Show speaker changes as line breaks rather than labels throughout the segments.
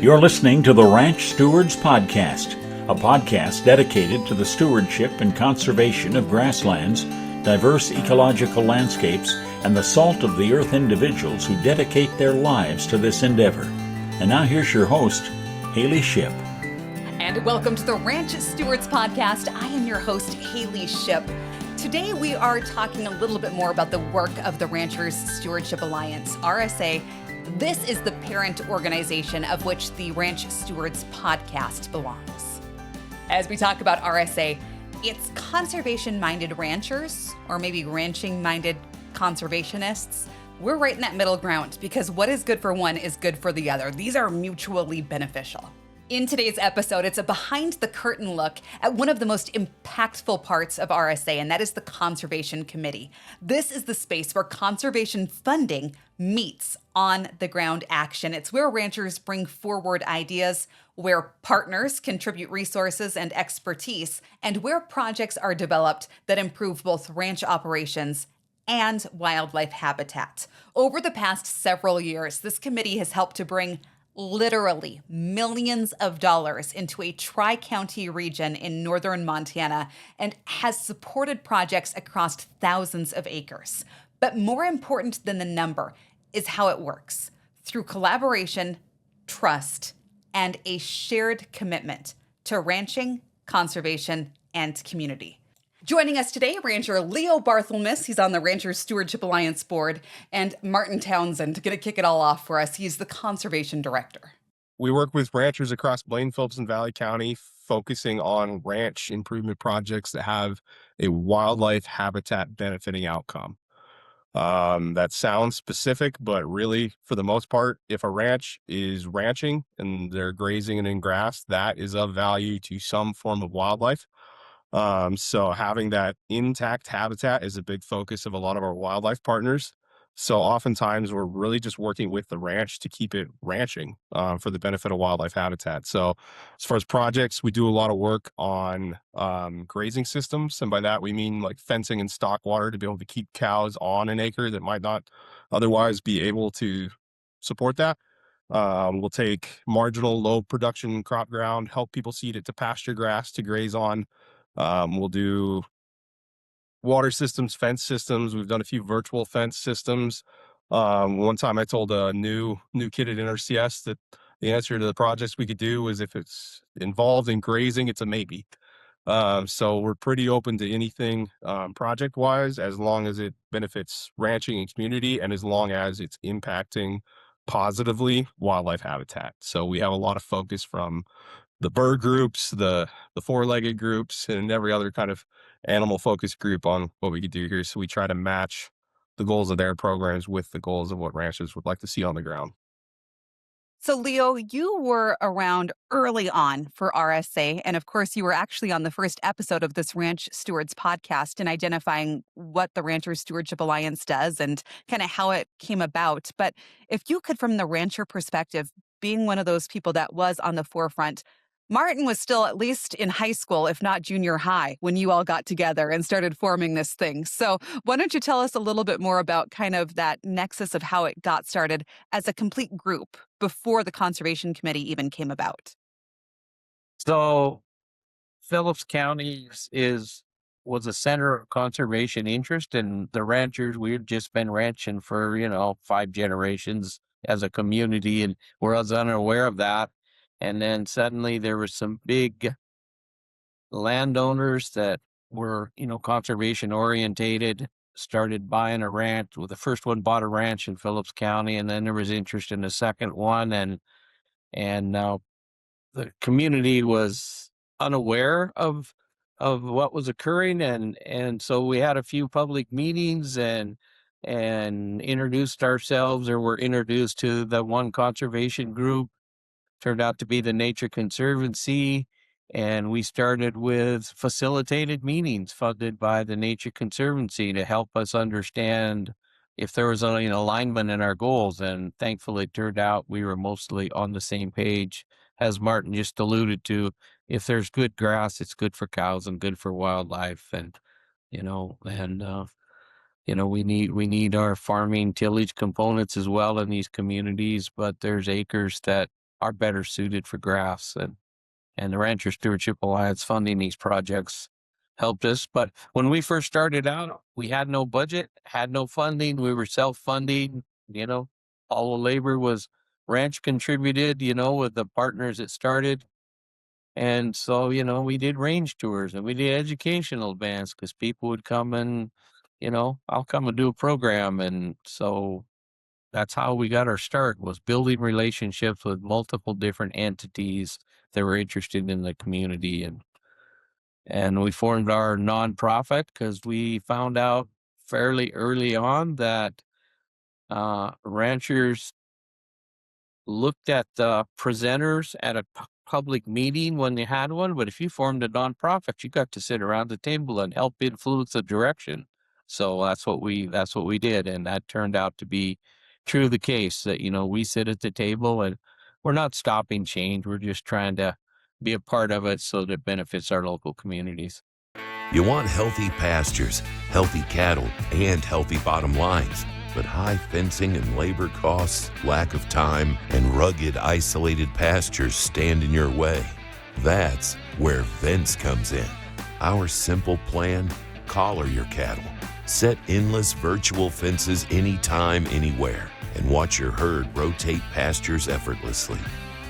You're listening to the Ranch Stewards Podcast, a podcast dedicated to the stewardship and conservation of grasslands, diverse ecological landscapes, and the salt of the earth individuals who dedicate their lives to this endeavor. And now here's your host, Haylie Shipp.
And welcome to the Ranch Stewards Podcast. I am your host, Haylie Shipp. Today we are talking a little bit more about the work of the Ranchers Stewardship Alliance, RSA. This is the parent organization of which the Ranch Stewards Podcast belongs. As we talk about RSA, it's conservation-minded ranchers, or maybe ranching-minded conservationists. We're right in that middle ground because what is good for one is good for the other. These are mutually beneficial. In today's episode, it's a behind-the-curtain look at one of the most impactful parts of RSA, and that is the Conservation Committee. This is the space where conservation funding meets on-the-ground action. It's where ranchers bring forward ideas, where partners contribute resources and expertise, and where projects are developed that improve both ranch operations and wildlife habitat. Over the past several years, this committee has helped to bring literally millions of dollars into a tri-county region in northern Montana and has supported projects across thousands of acres. But more important than the number is how it works, through collaboration, trust, and a shared commitment to ranching, conservation, and community. Joining us today, Rancher Leo Barthelmess. He's on the Ranchers Stewardship Alliance board, and Martin Townsend, going to kick it all off for us. He's the conservation director.
We work with ranchers across Blaine, Phillips, and Valley County, focusing on ranch improvement projects that have a wildlife habitat benefiting outcome. That sounds specific, but really, for the most part, if a ranch is ranching and they're grazing and in grass, that is of value to some form of wildlife. So having that intact habitat is a big focus of a lot of our wildlife partners. So oftentimes we're really just working with the ranch to keep it ranching for the benefit of wildlife habitat. So as far as projects, we do a lot of work on grazing systems. And by that, we mean like fencing and stock water to be able to keep cows on an acre that might not otherwise be able to support that. We'll take marginal low production crop ground, help people seed it to pasture grass to graze on. We'll do water systems, fence systems. We've done a few virtual fence systems. One time I told a new kid at NRCS that the answer to the projects we could do is if it's involved in grazing, it's a maybe. So we're pretty open to anything project wise, as long as it benefits ranching and community, and as long as it's impacting positively wildlife habitat. So we have a lot of focus from the bird groups, the four-legged groups, and every other kind of animal focused group on what we could do here. So we try to match the goals of their programs with the goals of what ranchers would like to see on the ground.
So, Leo, you were around early on for RSA, and of course, you were actually on the first episode of this Ranch Stewards podcast in identifying what the Ranchers Stewardship Alliance does and kind of how it came about. But if you could, from the rancher perspective, being one of those people that was on the forefront, Martin was still at least in high school, if not junior high, when you all got together and started forming this thing. So why don't you tell us a little bit more about kind of that nexus of how it got started as a complete group before the Conservation Committee even came about?
So Phillips County was a center of conservation interest, and the ranchers, we've just been ranching for, 5 generations as a community, and we're unaware of that. And then suddenly there were some big landowners that were, conservation orientated, started buying a ranch. Well, the first one bought a ranch in Phillips County, and then there was interest in the second one. And the community was unaware of what was occurring. And so we had a few public meetings and introduced ourselves, or were introduced to the one conservation group. Turned out to be the Nature Conservancy, and we started with facilitated meetings funded by the Nature Conservancy to help us understand if there was an alignment in our goals. And thankfully, it turned out we were mostly on the same page. As Martin just alluded to, if there's good grass, it's good for cows and good for wildlife. And we need our farming tillage components as well in these communities, but there's acres that are better suited for grass. And the Ranchers Stewardship Alliance funding these projects helped us. But when we first started out, we had no budget, had no funding. We were self-funding, all the labor was ranch contributed, with the partners that started. And so, we did range tours and we did educational events because people would come and, I'll come and do a program. And so that's how we got our start, was building relationships with multiple different entities that were interested in the community. And we formed our nonprofit because we found out fairly early on that ranchers looked at the presenters at a public meeting when they had one, but if you formed a nonprofit, you got to sit around the table and help influence the direction. So that's what we did, and that turned out to be true the case, that we sit at the table and we're not stopping change, we're just trying to be a part of it so that it benefits our local communities.
You want healthy pastures, healthy cattle, and healthy bottom lines. But high fencing and labor costs, lack of time, and rugged, isolated pastures stand in your way. That's where Vence comes in. Our simple plan: collar your cattle. Set endless virtual fences anytime, anywhere, and watch your herd rotate pastures effortlessly.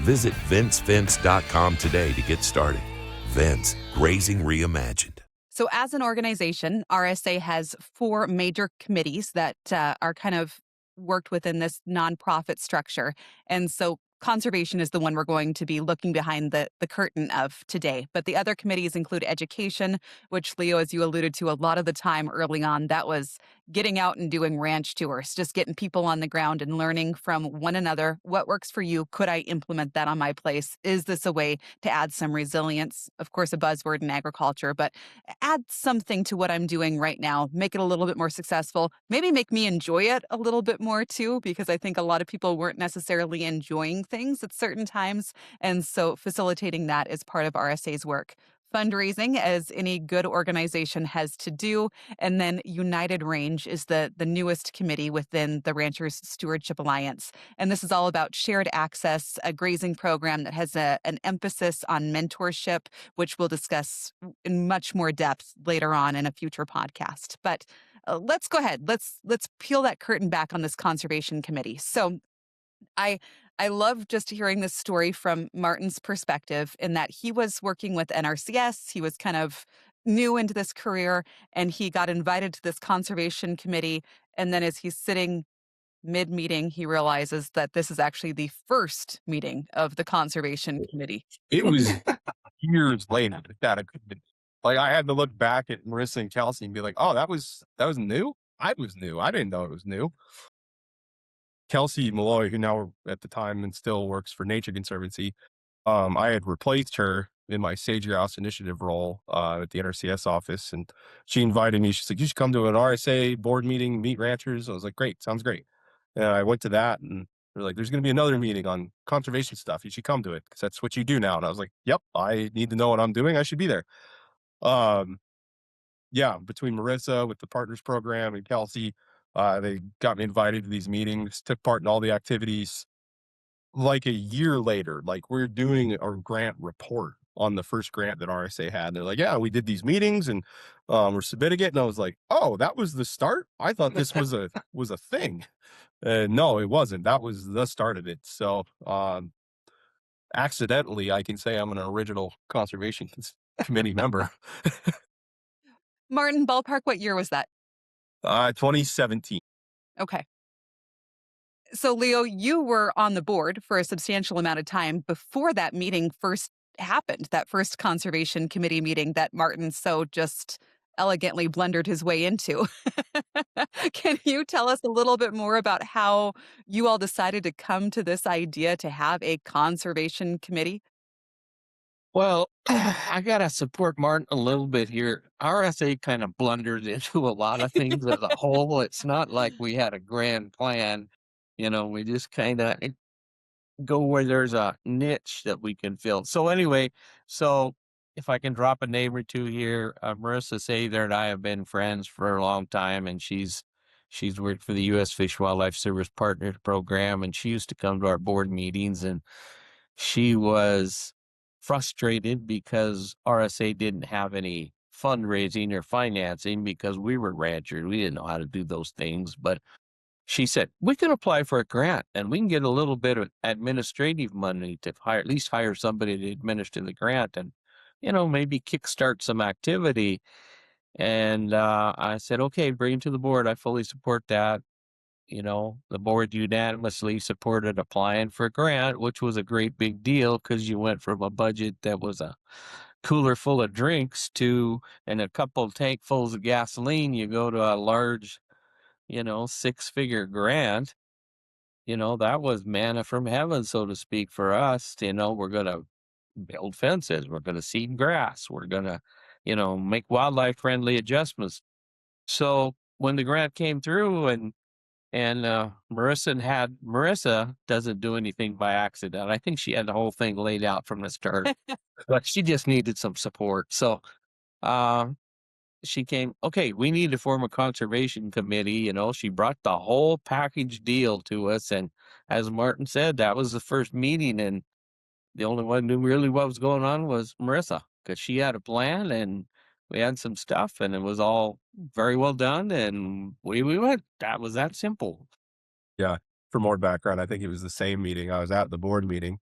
Visit VenceFence.com today to get started. Vence, Grazing Reimagined.
So as an organization, RSA has 4 major committees that are kind of worked within this nonprofit structure. And so conservation is the one we're going to be looking behind the curtain of today. But the other committees include education, which, Leo, as you alluded to, a lot of the time early on, that was getting out and doing ranch tours, just getting people on the ground and learning from one another. What works for you? Could I implement that on my place? Is this a way to add some resilience? Of course, a buzzword in agriculture, but add something to what I'm doing right now, make it a little bit more successful, maybe make me enjoy it a little bit more too, because I think a lot of people weren't necessarily enjoying things at certain times. And so facilitating that is part of RSA's work. Fundraising, as any good organization has to do. And then United Range is the newest committee within the Ranchers Stewardship Alliance. And this is all about shared access, a grazing program that has an emphasis on mentorship, which we'll discuss in much more depth later on in a future podcast. But let's go ahead. Let's peel that curtain back on this conservation committee. So I love just hearing this story from Martin's perspective, in that he was working with NRCS. He was kind of new into this career, and he got invited to this conservation committee. And then as he's sitting mid-meeting, he realizes that this is actually the first meeting of the conservation committee.
It was years later that it could be. Like, I had to look back at Marissa and Kelsey and be like, oh, that was new? I was new. I didn't know it was new. Kelsey Malloy, who now at the time and still works for Nature Conservancy, I had replaced her in my Sage Grouse Initiative role at the NRCS office, and she invited me. She's like, you should come to an RSA board meeting, meet ranchers. I was like, great, sounds great. And I went to that, and they're like, there's going to be another meeting on conservation stuff. You should come to it because that's what you do now. And I was like, yep, I need to know what I'm doing. I should be there. Yeah, between Marissa with the Partners Program and Kelsey, they got me invited to these meetings, took part in all the activities. Like a year later, like, we're doing a grant report on the first grant that RSA had. And they're like, yeah, we did these meetings and we're submitting it. And I was like, oh, that was the start? I thought this was a thing. No, it wasn't. That was the start of it. So accidentally, I can say I'm an original conservation committee member.
Martin, ballpark, what year was that?
2017.
Okay. So, Leo, you were on the board for a substantial amount of time before that meeting first happened, that first conservation committee meeting that Martin so just elegantly blundered his way into. Can you tell us a little bit more about how you all decided to come to this idea to have a conservation committee?
Well, I got to support Martin a little bit here. RSA kind of blundered into a lot of things as a whole. It's not like we had a grand plan. We just kind of go where there's a niche that we can fill. So anyway, if I can drop a name or two here, Marissa Sather and I have been friends for a long time, and she's worked for the U.S. Fish and Wildlife Service Partners Program, and she used to come to our board meetings, and she was frustrated because RSA didn't have any fundraising or financing because we were ranchers. We didn't know how to do those things. But she said, we can apply for a grant and we can get a little bit of administrative money to hire, at least hire somebody to administer the grant and, maybe kickstart some activity. And I said, okay, bring it to the board. I fully support that. The board unanimously supported applying for a grant, which was a great big deal because you went from a budget that was a cooler full of drinks and a couple of tankfuls of gasoline, you go to a large, 6-figure grant. That was manna from heaven, so to speak, for us. We're going to build fences. We're going to seed grass. We're going to, make wildlife friendly adjustments. So when the grant came through and Marissa doesn't do anything by accident. I think she had the whole thing laid out from the start, but she just needed some support. So she came, okay, we need to form a conservation committee. She brought the whole package deal to us. And as Martin said, that was the first meeting. And the only one who knew really what was going on was Marissa, because she had a plan and we had some stuff and it was all very well done. And we went. That was that simple.
Yeah. For more background, I think it was the same meeting. I was at the board meeting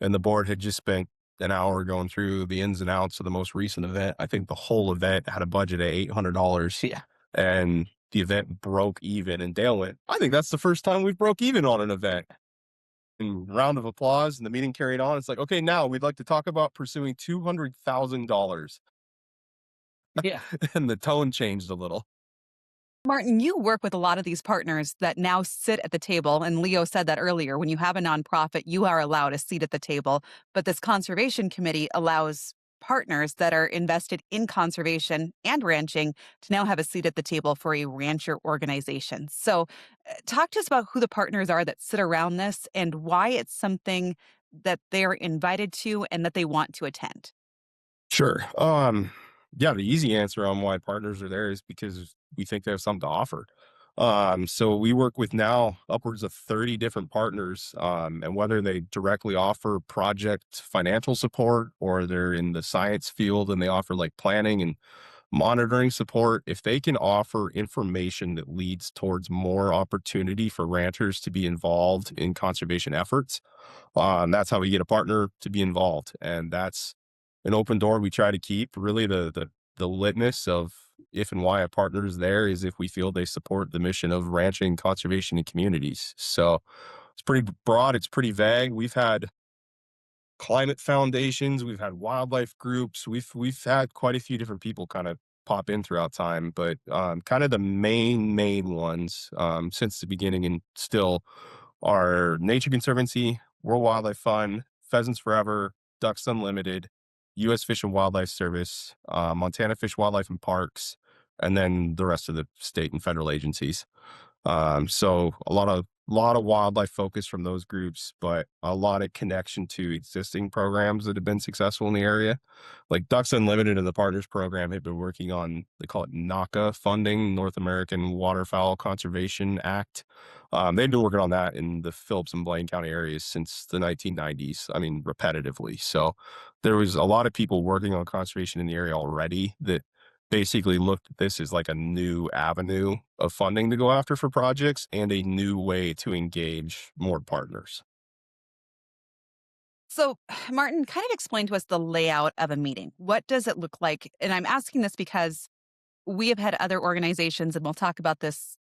and the board had just spent an hour going through the ins and outs of the most recent event. I think the whole event had a budget of $800.
Yeah.
And the event broke even. And Dale went, I think that's the first time we've broke even on an event. And round of applause, and the meeting carried on. It's like, okay, now we'd like to talk about pursuing $200,000.
Yeah.
And the tone changed a little.
Martin, you work with a lot of these partners that now sit at the table. And Leo said that earlier. When you have a nonprofit, you are allowed a seat at the table. But this conservation committee allows partners that are invested in conservation and ranching to now have a seat at the table for a rancher organization. So talk to us about who the partners are that sit around this and why it's something that they're invited to and that they want to attend.
Sure. Yeah, the easy answer on why partners are there is because we think they have something to offer. So we work with now upwards of 30 different partners, and whether they directly offer project financial support or they're in the science field and they offer like planning and monitoring support, if they can offer information that leads towards more opportunity for ranchers to be involved in conservation efforts, that's how we get a partner to be involved. And that's an open door we try to keep. Really, the litmus of if and why a partner is there is if we feel they support the mission of ranching, conservation, and communities. So it's pretty broad. It's pretty vague. We've had climate foundations. We've had wildlife groups. We've had quite a few different people kind of pop in throughout time, but kind of the main ones since the beginning and still are Nature Conservancy, World Wildlife Fund, Pheasants Forever, Ducks Unlimited, U.S. Fish and Wildlife Service, Montana Fish, Wildlife and Parks, and then the rest of the state and federal agencies. So a lot of wildlife focus from those groups, but a lot of connection to existing programs that have been successful in the area. Like Ducks Unlimited and the Partners Program have been working on, they call it NACA funding, North American Waterfowl Conservation Act. They've been working on that in the Phillips and Blaine County areas since the 1990s. I mean, repetitively. So there was a lot of people working on conservation in the area already that basically looked at this as like a new avenue of funding to go after for projects and a new way to engage more partners.
So, Martin, kind of explain to us the layout of a meeting. What does it look like? And I'm asking this because we have had other organizations, and we'll talk about this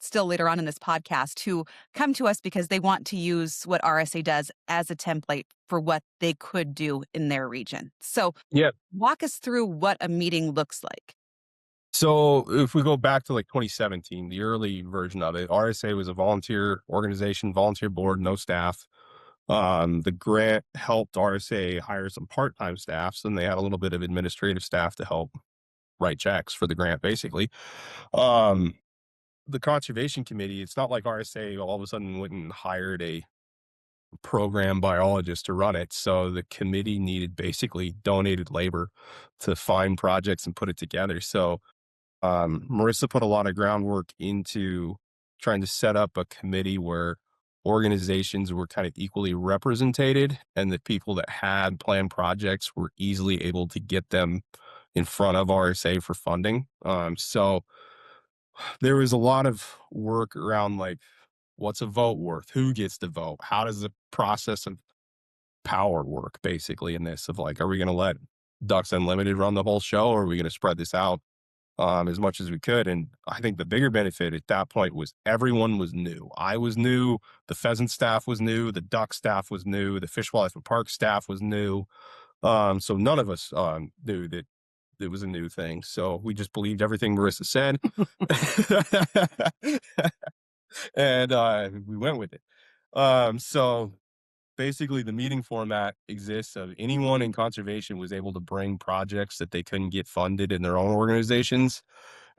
still later on in this podcast, who come to us because they want to use what RSA does as a template for what they could do in their region. So walk us through what a meeting looks like.
So if we go back to like 2017, the early version of it, RSA was a volunteer organization, volunteer board, no staff. The grant helped RSA hire some part-time staff, and they had a little bit of administrative staff to help write checks for the grant, basically. The conservation committee, it's not like RSA all of a sudden went and hired a program biologist to run it. So the committee needed basically donated labor to find projects and put it together. So Marissa put a lot of groundwork into trying to set up a committee where organizations were kind of equally represented, and the people that had planned projects were easily able to get them in front of RSA for funding. So there was a lot of work around like, what's a vote worth? Who gets to vote? How does the process of power work basically in this of like, are we going to let Ducks Unlimited run the whole show, or are we going to spread this out as much as we could? And I think the bigger benefit at that point was everyone was new. I was new. The pheasant staff was new. The duck staff was new. The Fish, Wildlife, and Park staff was new. So none of us knew that it was a new thing. So we just believed everything Marissa said. And we went with it. So basically the meeting format exists of anyone in conservation was able to bring projects that they couldn't get funded in their own organizations.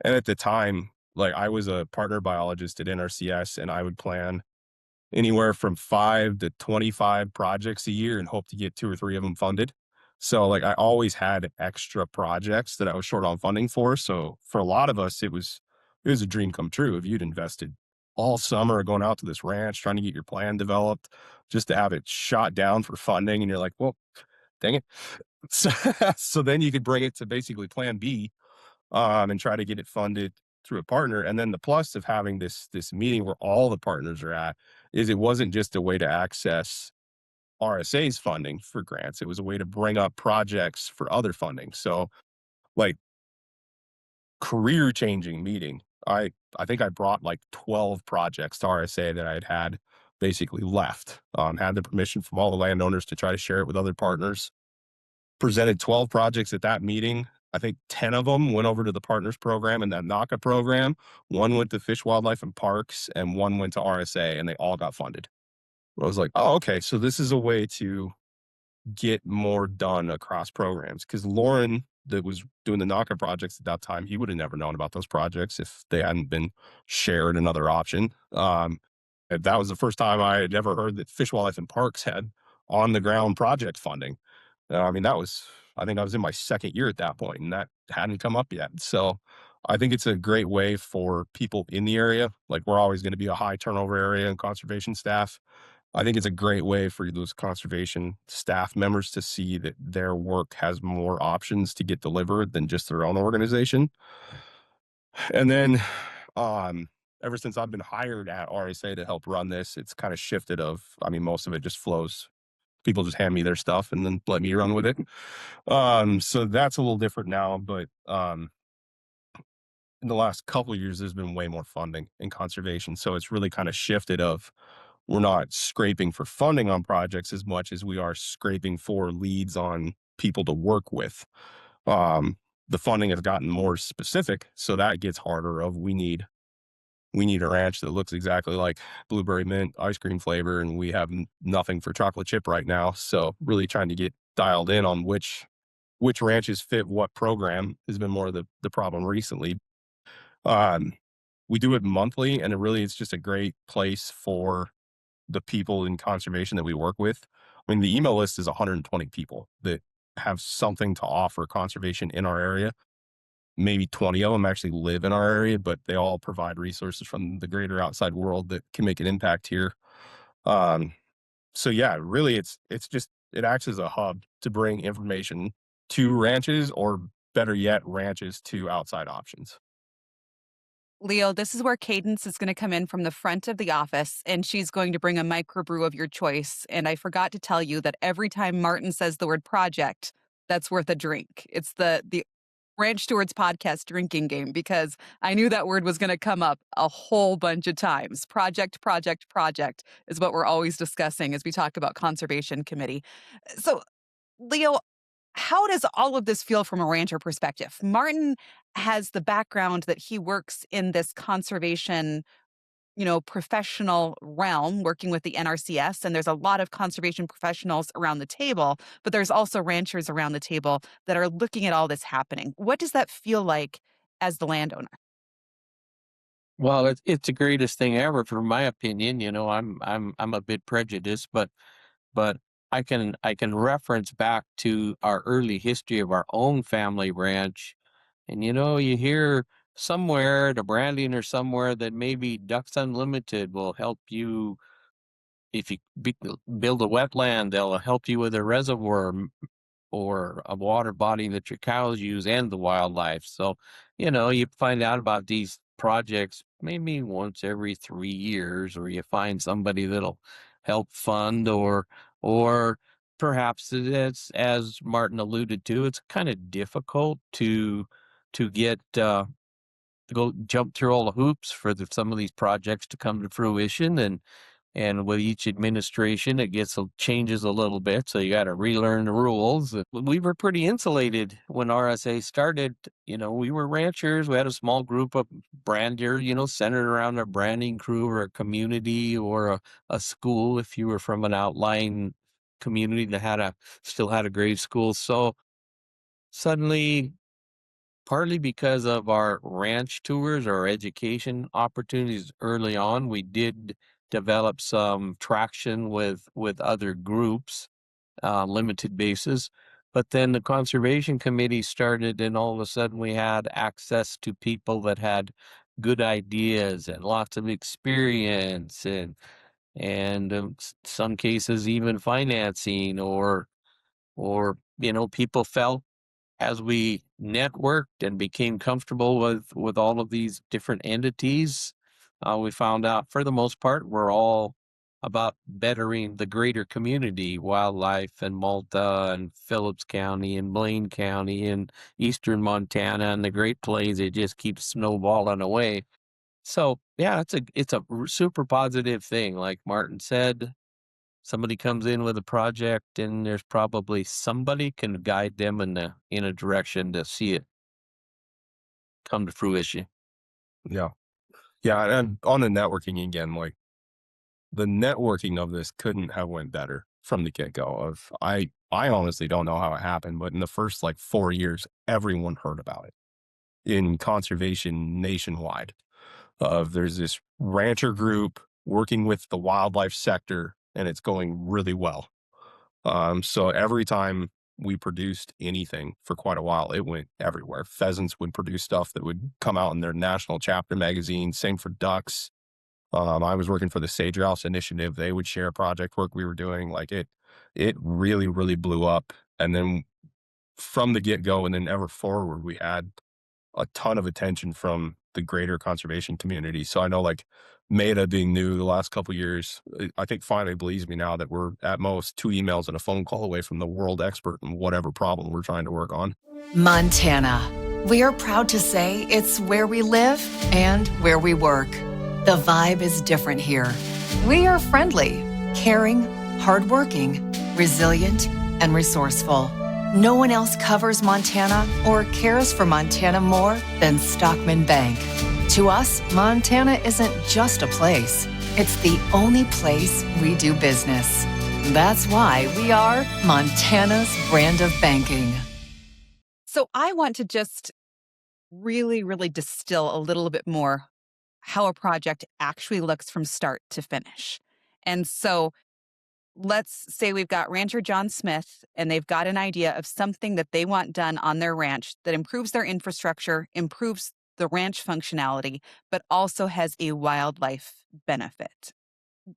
And at the time, like I was a partner biologist at NRCS, and I would plan anywhere from 5 to 25 projects a year and hope to get 2 or 3 of them funded. So like I always had extra projects that I was short on funding for. So for a lot of us, it was a dream come true. If you'd invested all summer going out to this ranch, trying to get your plan developed, just to have it shot down for funding. And you're like, well, dang it. So then you could bring it to basically plan B, and try to get it funded through a partner. And then the plus of having this meeting where all the partners are at is it wasn't just a way to access RSA's funding for grants. It was a way to bring up projects for other funding. So like career changing meeting. I think I brought like 12 projects to RSA that I had basically left. Had the permission from all the landowners to try to share it with other partners. Presented 12 projects at that meeting. I think 10 of them went over to the partners program and that NACA program. 1 went to Fish, Wildlife, and Parks, and 1 went to RSA, and they all got funded. I was like, oh, okay, so this is a way to get more done across programs. Because Lauren, that was doing the NACA projects at that time, he would have never known about those projects if they hadn't been shared another option. And that was the first time I had ever heard that Fish, Wildlife, and Parks had on the ground project funding. I mean, I think I was in my 2nd year at that point, and that hadn't come up yet. So I think it's a great way for people in the area. Like we're always going to be a high turnover area in conservation staff. I think it's a great way for those conservation staff members to see that their work has more options to get delivered than just their own organization. And then ever since I've been hired at RSA to help run this, it's kind of shifted most of it just flows. People just hand me their stuff and then let me run with it. So that's a little different now, but in the last couple of years, there's been way more funding in conservation. So it's really kind of shifted of we're not scraping for funding on projects as much as we are scraping for leads on people to work with. The funding has gotten more specific, so that gets harder of we need a ranch that looks exactly like blueberry mint ice cream flavor, and we have nothing for chocolate chip right now. So really trying to get dialed in on which ranches fit what program has been more of the problem recently. We do it monthly, and it's just a great place for the people in conservation that we work with. I mean, the email list is 120 people that have something to offer conservation in our area. Maybe 20 of them actually live in our area, but they all provide resources from the greater outside world that can make an impact here. So yeah, really it acts as a hub to bring information to ranches, or better yet, ranches to outside options.
Leo, this is where Cadence is going to come in from the front of the office, and she's going to bring a microbrew of your choice. And I forgot to tell you that every time Martin says the word project, that's worth a drink. It's the Ranch Stewards Podcast drinking game, because I knew that word was going to come up a whole bunch of times. Project is what we're always discussing as we talk about Conservation Committee. So, Leo, how does all of this feel from a rancher perspective? Martin has the background that he works in this conservation, professional realm, working with the NRCS, and there's a lot of conservation professionals around the table, but there's also ranchers around the table that are looking at all this happening. What does that feel like as the landowner?
Well, it's the greatest thing ever, for my opinion. I'm a bit prejudiced, but I can reference back to our early history of our own family ranch, and you hear somewhere the branding or somewhere that maybe Ducks Unlimited will help you if you build a wetland, they'll help you with a reservoir or a water body that your cows use and the wildlife. So, you find out about these projects maybe once every 3 years, or you find somebody that'll help fund, or perhaps it's, as Martin alluded to, it's kind of difficult to get to go jump through all the hoops for some of these projects to come to fruition. And with each administration, it changes a little bit. So you got to relearn the rules. We were pretty insulated when RSA started. We were ranchers. We had a small group of branders, centered around a branding crew or a community or a school. If you were from an outlying community that still had a grade school. So suddenly, partly because of our ranch tours or education opportunities early on, we did develop some traction with other groups, limited basis. But then the conservation committee started, and all of a sudden we had access to people that had good ideas and lots of experience, and some cases even financing, or people felt, as we networked and became comfortable with all of these different entities, we found out, for the most part, we're all about bettering the greater community, wildlife, and Malta and Phillips County and Blaine County and eastern Montana and the Great Plains. It just keeps snowballing away. So yeah, it's a super positive thing. Like Martin said, somebody comes in with a project, and there's probably somebody can guide them in a direction to see it come to fruition.
Yeah. Yeah. And on the networking again, like the networking of this couldn't have went better from the get-go. I honestly don't know how it happened, but in the first 4 years, everyone heard about it in conservation nationwide. There's this rancher group working with the wildlife sector, and it's going really well. So every time we produced anything for quite a while, it went everywhere. Pheasants would produce stuff that would come out in their national chapter magazine. Same for ducks. I was working for the Sage Grouse Initiative. They would share project work we were doing. It really, really blew up. And then from the get-go and then ever forward, we had a ton of attention from the greater conservation community. So I know Meta being new the last couple of years, I think finally believes me now that we're at most 2 emails and a phone call away from the world expert in whatever problem we're trying to work on.
Montana. We are proud to say it's where we live and where we work. The vibe is different here. We are friendly, caring, hardworking, resilient, and resourceful. No one else covers Montana or cares for Montana more than Stockman Bank. To us, Montana isn't just a place. It's the only place we do business. That's why we are Montana's brand of banking.
So I want to just really, really distill a little bit more how a project actually looks from start to finish. And so let's say we've got Rancher John Smith, and they've got an idea of something that they want done on their ranch that improves their infrastructure, improves the ranch functionality, but also has a wildlife benefit.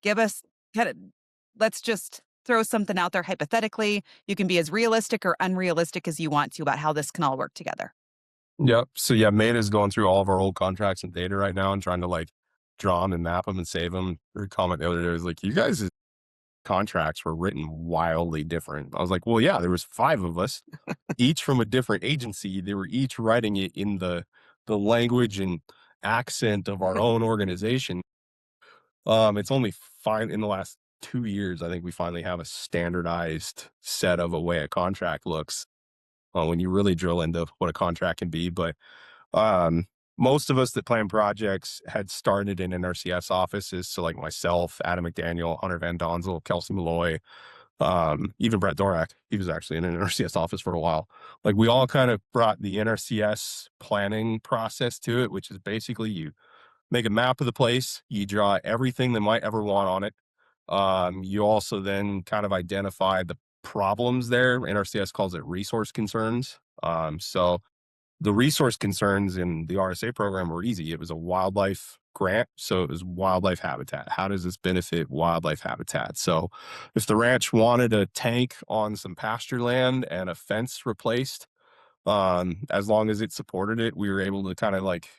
Let's just throw something out there hypothetically. You can be as realistic or unrealistic as you want to about how this can all work together.
Yep. So yeah, Meta's going through all of our old contracts and data right now and trying to draw them and map them and save them. Her comment the other day was you guys' contracts were written wildly different. I was like, well, yeah, there was 5 of us, each from a different agency. They were each writing it in the language and accent of our own organization. It's only fine in the last 2 years, I think we finally have a standardized set of a way a contract looks when you really drill into what a contract can be. But most of us that plan projects had started in NRCS offices. So myself, Adam McDaniel, Hunter Van Donzel, Kelsey Malloy, even Brett Dorak, he was actually in an NRCS office for a while. We all kind of brought the NRCS planning process to it, which is basically you make a map of the place, you draw everything they might ever want on it. You also then kind of identify the problems there. NRCS calls it resource concerns. So the resource concerns in the RSA program were easy. It was a wildlife grant. So it was wildlife habitat. How does this benefit wildlife habitat? So if the ranch wanted a tank on some pasture land and a fence replaced, as long as it supported it, we were able to kind of like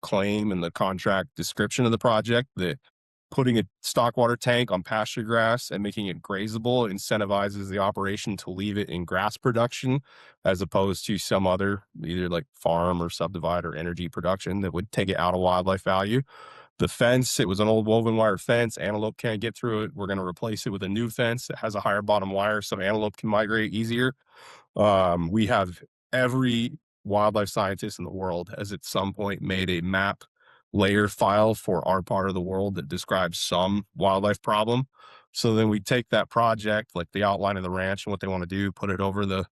claim in the contract description of the project that putting a stockwater tank on pasture grass and making it grazable incentivizes the operation to leave it in grass production as opposed to some other either like farm or subdivide or energy production that would take it out of wildlife value. The fence, it was an old woven wire fence. Antelope can't get through it. We're going to replace it with a new fence that has a higher bottom wire so antelope can migrate easier. We have every wildlife scientist in the world has at some point made a map layer file for our part of the world that describes some wildlife problem. So then we take that project, like the outline of the ranch and what they want to do, put it over the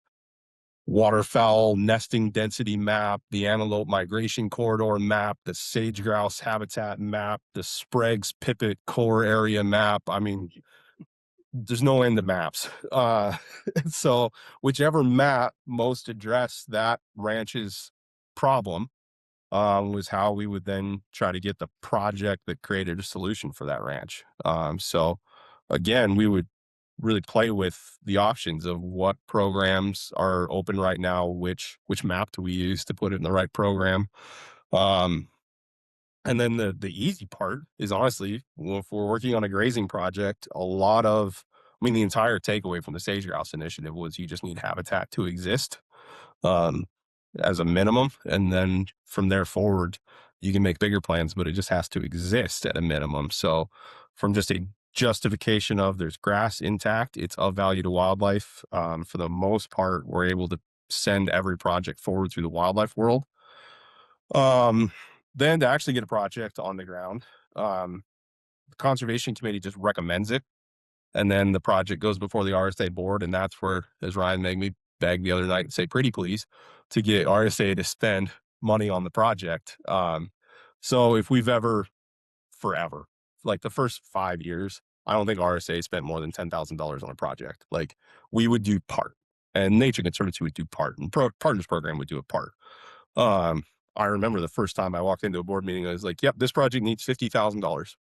waterfowl nesting density map, the antelope migration corridor map, the sage grouse habitat map, the Sprague's pipit core area map. I mean, there's no end to maps. So whichever map most addressed that ranch's problem was how we would then try to get the project that created a solution for that ranch. So again, we would really play with the options of what programs are open right now, which map do we use to put it in the right program. And then the easy part is honestly, if we're working on a grazing project, the entire takeaway from the sage grouse initiative was you just need habitat to exist as a minimum. And then from there forward, you can make bigger plans, but it just has to exist at a minimum. So from just a justification of there's grass intact, it's of value to wildlife. For the most part, we're able to send every project forward through the wildlife world. Then to actually get a project on the ground, the Conservation Committee just recommends it. And then the project goes before the RSA board. And that's where, as Ryan made me beg the other night and say, pretty please, to get RSA to spend money on the project. So if we've forever, like the first 5 years, I don't think RSA spent more than $10,000 on a project. Like we would do part and Nature Conservancy would do part and Partners Program would do a part. I remember the first time I walked into a board meeting, I was like, yep, this project needs $50,000.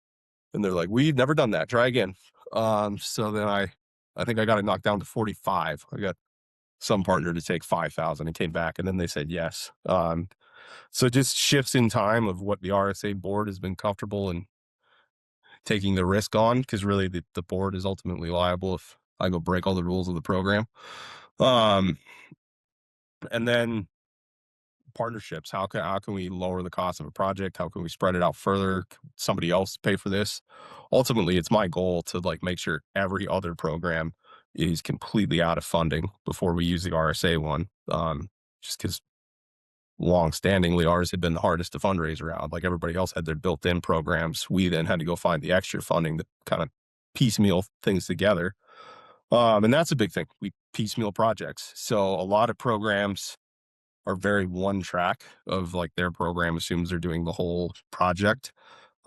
And they're like, we've never done that. Try again. So then I think I got it knocked down to 45. I got some partner to take 5,000 and came back. And then they said yes. So just shifts in time of what the RSA board has been comfortable in taking the risk on, because really the board is ultimately liable if I go break all the rules of the program. And then partnerships. How can we lower the cost of a project? How can we spread it out further? Somebody else pay for this? Ultimately, it's my goal to like make sure every other program is completely out of funding before we use the RSA one. Just because long-standingly ours had been the hardest to fundraise around. Like everybody else had their built-in programs. We then had to go find the extra funding to kind of piecemeal things together. And that's a big thing. We piecemeal projects. So a lot of programs are very one track of like their program assumes they're doing the whole project.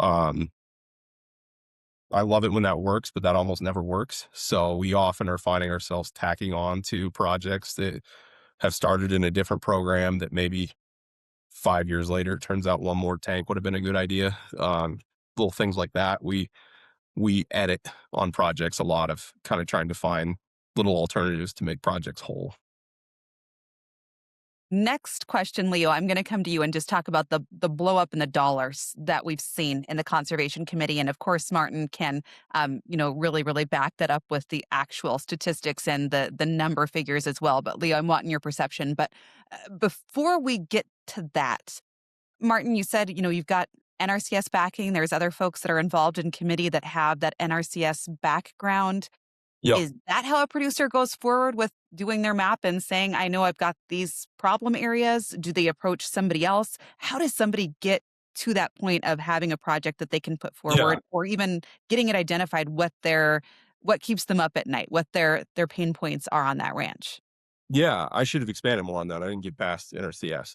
I love it when that works, but that almost never works. So we often are finding ourselves tacking on to projects that have started in a different program that maybe 5 years later, it turns out one more tank would have been a good idea. Little things like that. We edit on projects a lot of kind of trying to find little alternatives to make projects whole.
Next question, Leo, I'm going to come to you and just talk about the blow up in the dollars that we've seen in the Conservation Committee. And of course, Martin can, really back that up with the actual statistics and the number figures as well. But Leo, I'm wanting your perception. But before we get to that, Martin, you said, you've got NRCS backing. There's other folks that are involved in committee that have that NRCS background.
Yep.
Is that how a producer goes forward with doing their map and saying, I know I've got these problem areas? Do they approach somebody else? How does somebody get to that point of having a project that they can put forward, or even getting it identified what keeps them up at night, what their pain points are on that ranch?
Yeah, I should have expanded more on that. I didn't get past NRCS.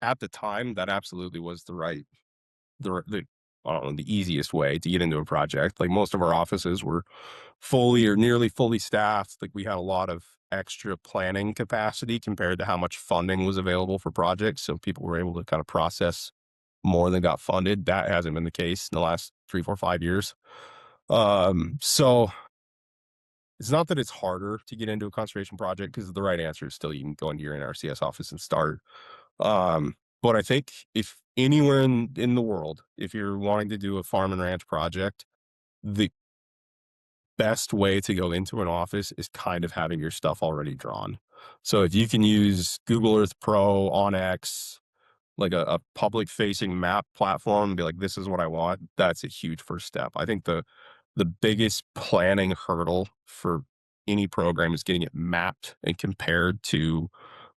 At the time, that absolutely was the easiest way to get into a project. Like most of our offices were fully or nearly fully staffed. Like we had a lot of extra planning capacity compared to how much funding was available for projects. So people were able to kind of process more than got funded. That hasn't been the case in the last 3, 4, 5 years. So it's not that it's harder to get into a conservation project, because the right answer is still you can go into your NRCS office and start. But I think if anywhere in the world, if you're wanting to do a farm and ranch project, the best way to go into an office is kind of having your stuff already drawn. So if you can use Google Earth Pro, OnX, like a public facing map platform, and be like, this is what I want, that's a huge first step. I think the biggest planning hurdle for any program is getting it mapped and compared to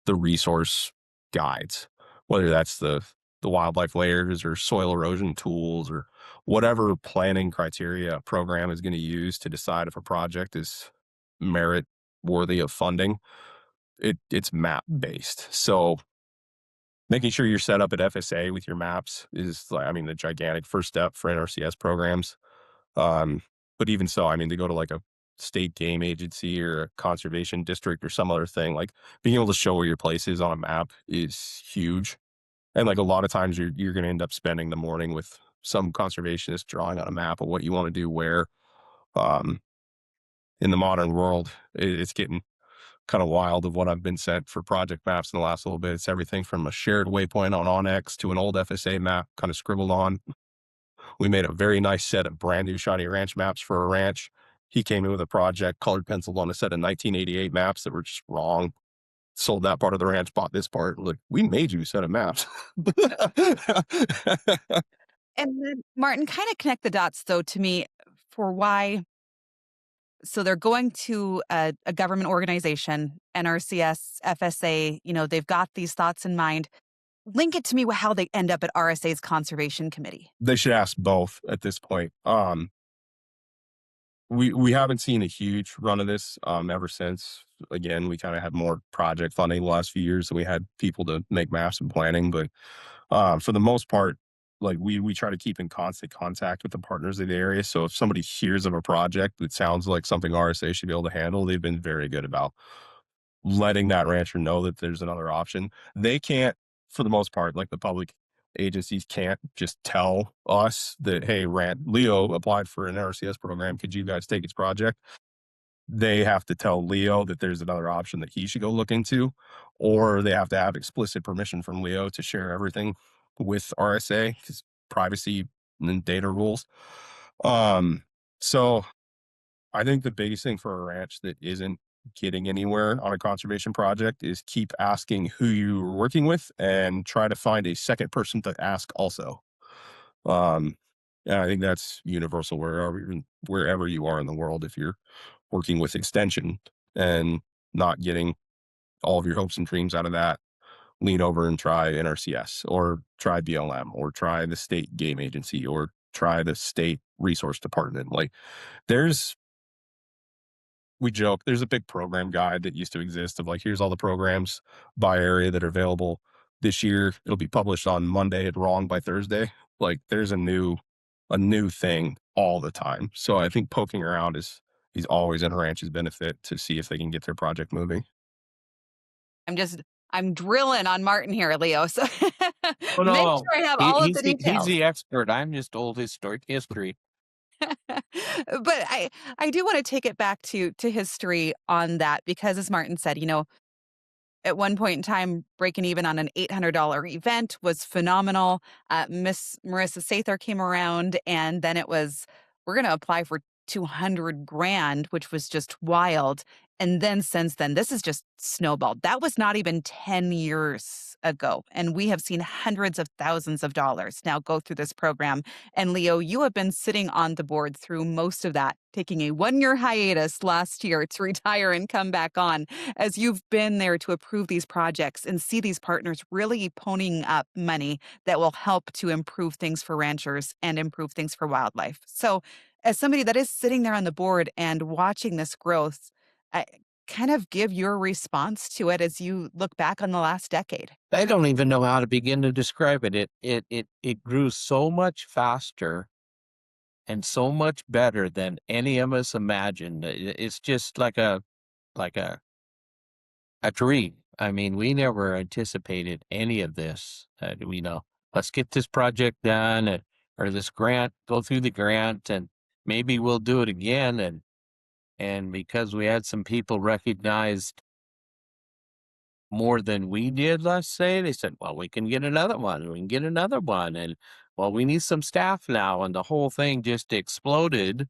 the resource guides, whether that's the wildlife layers or soil erosion tools or whatever planning criteria a program is going to use to decide if a project is merit worthy of funding. It's map based. So making sure you're set up at FSA with your maps is, like, I mean, the gigantic first step for NRCS programs. But even so, I mean, to go to like a state game agency or a conservation district or some other thing, like being able to show where your place is on a map is huge. And like a lot of times you're going to end up spending the morning with some conservationist drawing on a map of what you want to do where. In the modern world, it's getting kind of wild of what I've been sent for project maps in the last little bit. It's everything from a shared waypoint on OnX to an old FSA map kind of scribbled on. We made a very nice set of brand new shiny ranch maps for a ranch. He came in with a project, colored penciled on a set of 1988 maps that were just wrong. Sold that part of the ranch, bought this part. Like, we made you a set of maps.
And then, Martin, kind of connect the dots, though, to me for why. So they're going to a government organization, NRCS, FSA, they've got these thoughts in mind. Link it to me with how they end up at RSA's Conservation Committee.
They should ask both at this point. We haven't seen a huge run of this ever since. Again, we kind of had more project funding the last few years, so we had people to make maps and planning. But for the most part, like we try to keep in constant contact with the partners of the area. So if somebody hears of a project that sounds like something RSA should be able to handle, they've been very good about letting that rancher know that there's another option. They can't, for the most part, like the public agencies can't just tell us that, hey, Leo applied for an NRCS program. Could you guys take his project? They have to tell Leo that there's another option that he should go look into, or they have to have explicit permission from Leo to share everything with RSA, because privacy and data rules. So I think the biggest thing for a ranch that isn't getting anywhere on a conservation project is keep asking who you're working with and try to find a second person to ask also. And I think that's universal wherever you are in the world. If you're working with extension and not getting all of your hopes and dreams out of that, lean over and try NRCS or try BLM or try the state game agency or try the state resource department. Like we joke, there's a big program guide that used to exist of like, here's all the programs by area that are available this year. It'll be published on Monday and wrong by Thursday. Like there's a new thing all the time. So I think poking around is always in a ranch's benefit to see if they can get their project moving.
I'm drilling on Martin here, Leo. So
Oh,
make
no,
sure I have all of the
he's
details.
the expert. I'm just old history.
But I do want to take it back to history on that, because as Martin said, at one point in time, breaking even on an $800 event was phenomenal. Miss Marissa Sather came around, and then it was, we're going to apply for $200,000, which was just wild. And then since then, this has just snowballed. That was not even 10 years ago. And we have seen hundreds of thousands of dollars now go through this program. And Leo, you have been sitting on the board through most of that, taking a 1-year hiatus last year to retire and come back on, as you've been there to approve these projects and see these partners really ponying up money that will help to improve things for ranchers and improve things for wildlife. So as somebody that is sitting there on the board and watching this growth, kind of give your response to it as you look back on the last decade.
I don't even know how to begin to describe it. It grew so much faster and so much better than any of us imagined. It's just like a dream. I mean, we never anticipated any of this. let's get this project done or this grant, go through the grant, and maybe we'll do it again. And because we had some people recognized more than we did, let's say, they said, well, we can get another one. We can get another one. And well, we need some staff now. And the whole thing just exploded.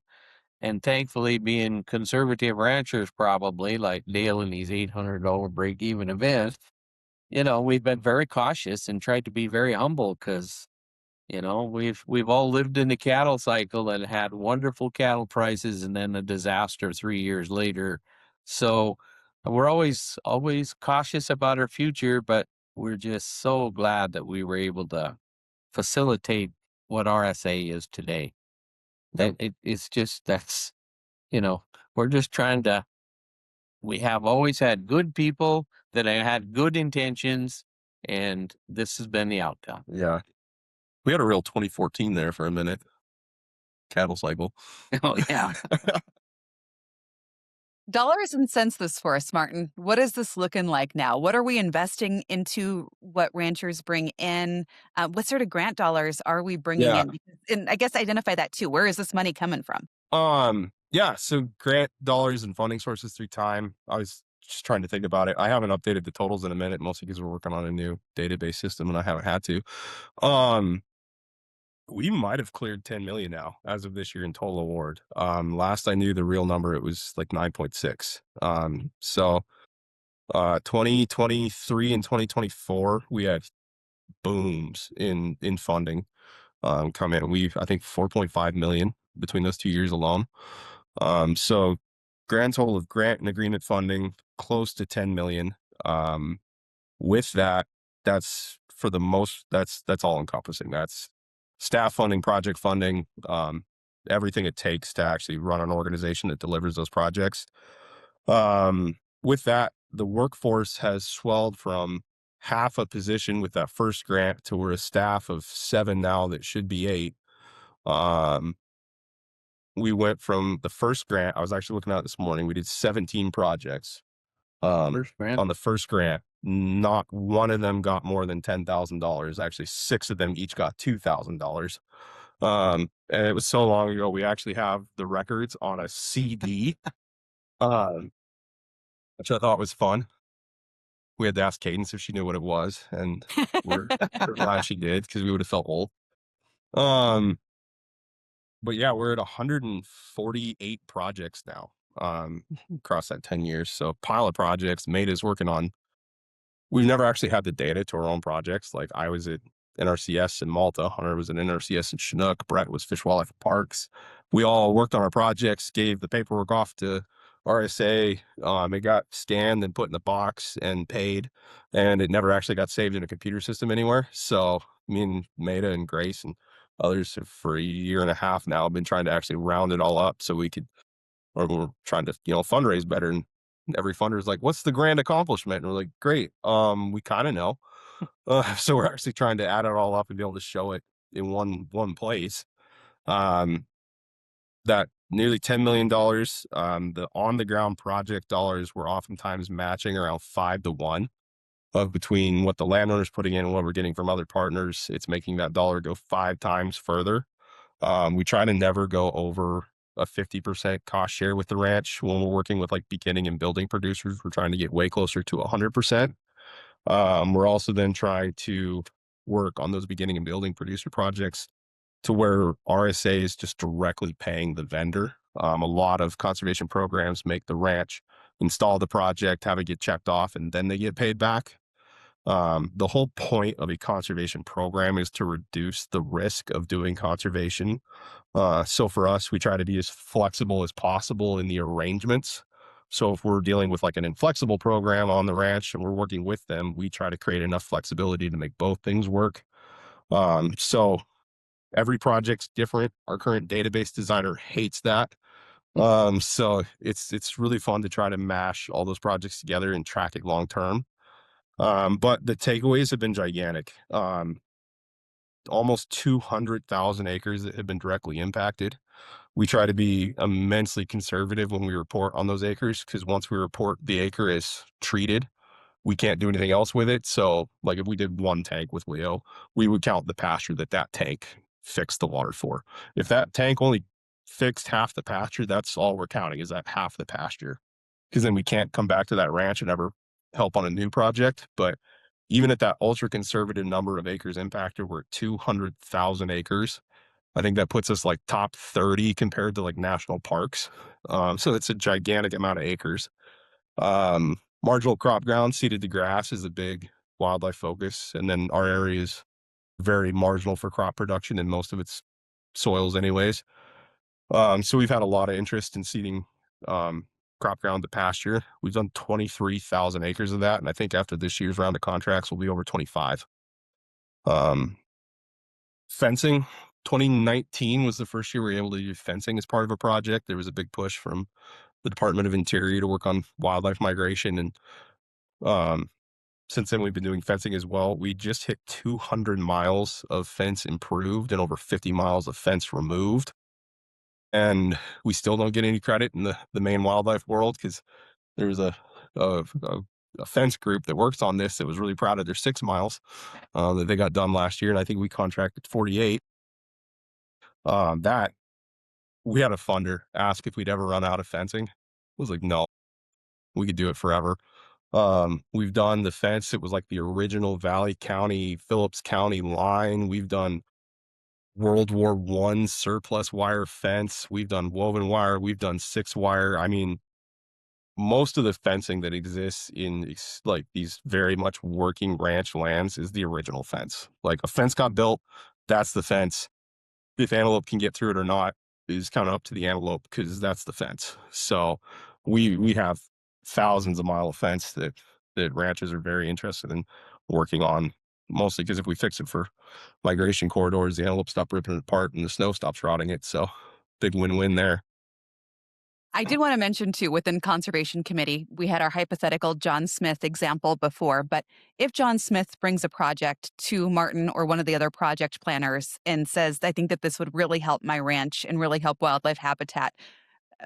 And thankfully, being conservative ranchers, probably like Dale and these $800 break even events, we've been very cautious and tried to be very humble because, we've all lived in the cattle cycle and had wonderful cattle prices and then a disaster 3 years later. So we're always cautious about our future, but we're just so glad that we were able to facilitate what RSA is today. That it's just, that's, we're just trying to, we have always had good people that had good intentions, and this has been the outcome.
Yeah. We had a real 2014 there for a minute. Cattle cycle.
Oh, yeah.
Dollars and cents this for us, Martin. What is this looking like now? What are we investing into what ranchers bring in? What sort of grant dollars are we bringing in? And I guess identify that too. Where is this money coming from?
Yeah, so grant dollars and funding sources through time. I was just trying to think about it. I haven't updated the totals in a minute, mostly because we're working on a new database system and I haven't had to. We might have cleared 10 million now as of this year in total award. Last I knew the real number, it was like 9.6. So 2023 and 2024, we had booms in funding come in. I think 4.5 million between those 2 years alone. So grand total of grant and agreement funding close to 10 million. With that, that's for the most, that's all encompassing. That's staff funding, project funding, everything it takes to actually run an organization that delivers those projects. With that, the workforce has swelled from half a position with that first grant to we're a staff of 7 now that should be 8. We went from the first grant, I was actually looking at it this morning, we did 17 projects on the first grant. Not one of them got more than $10,000. Actually, 6 of them each got $2,000. And it was so long ago, we actually have the records on a CD, which I thought was fun. We had to ask Cadence if she knew what it was, and we're glad she did because we would have felt old. But yeah, we're at 148 projects now across that 10 years. So pilot projects, Maida's working on. We've never actually had the data to our own projects. Like I was at NRCS in Malta, Hunter was at NRCS in Chinook, Brett was Fish, Wildlife, and Parks. We all worked on our projects, gave the paperwork off to RSA. It got scanned and put in the box and paid, and it never actually got saved in a computer system anywhere. So me and Maida and Grace and others have, for a year and a half now, been trying to actually round it all up so we could, or we're trying to, fundraise better. And every funder is like, what's the grand accomplishment? And we're like, great. We kind of know. So we're actually trying to add it all up and be able to show it in one place. That nearly $10 million, the on the ground project dollars were oftentimes matching around 5 to 1 of between what the landowner's putting in and what we're getting from other partners. It's making that dollar go 5 times further. We try to never go over a 50% cost share with the ranch. When we're working with like beginning and building producers, we're trying to get way closer to 100%. We're also then trying to work on those beginning and building producer projects to where RSA is just directly paying the vendor. A lot of conservation programs make the ranch install the project, have it get checked off, and then they get paid back. The whole point of a conservation program is to reduce the risk of doing conservation. So for us, we try to be as flexible as possible in the arrangements. So if we're dealing with like an inflexible program on the ranch and we're working with them, we try to create enough flexibility to make both things work. So every project's different. Our current database designer hates that. So it's really fun to try to mash all those projects together and track it long term. But the takeaways have been gigantic. Almost 200,000 acres that have been directly impacted. We try to be immensely conservative when we report on those acres, because once we report the acre is treated, we can't do anything else with it. So like if we did one tank with Leo, we would count the pasture that tank fixed the water for. If that tank only fixed half the pasture, that's all we're counting, is that half the pasture. Because then we can't come back to that ranch and ever help on a new project. But even at that ultra conservative number of acres impacted, we're at 200,000 acres. I think that puts us like top 30 compared to like national parks. So it's a gigantic amount of acres. Marginal crop ground, seeded to grass, is a big wildlife focus. And then our area is very marginal for crop production in most of its soils anyways. So we've had a lot of interest in seeding crop ground to pasture. We've done 23,000 acres of that. And I think after this year's round of contracts, we'll be over 25. Fencing, 2019 was the first year we were able to do fencing as part of a project. There was a big push from the Department of Interior to work on wildlife migration. And since then, we've been doing fencing as well. We just hit 200 miles of fence improved and over 50 miles of fence removed. And we still don't get any credit in the Maine wildlife world, because there was a fence group that works on this that was really proud of their 6 miles that they got done last year. And I think we contracted 48. That we had a funder ask if we'd ever run out of fencing. I was like, no, we could do it forever. We've done the fence. It was like the original Valley County, Phillips County line. We've done World War I surplus wire fence. We've done woven wire. We've done 6-wire. I mean, most of the fencing that exists in like these very much working ranch lands is the original fence. Like a fence got built, that's the fence. If antelope can get through it or not is kind of up to the antelope, because that's the fence. So we have thousands of miles of fence that ranchers are very interested in working on, mostly because if we fix it for migration corridors, the antelope stop ripping it apart and the snow stops rotting it. So big win-win there.
I did want to mention, too, within Conservation Committee, we had our hypothetical John Smith example before, but if John Smith brings a project to Martin or one of the other project planners and says, I think that this would really help my ranch and really help wildlife habitat,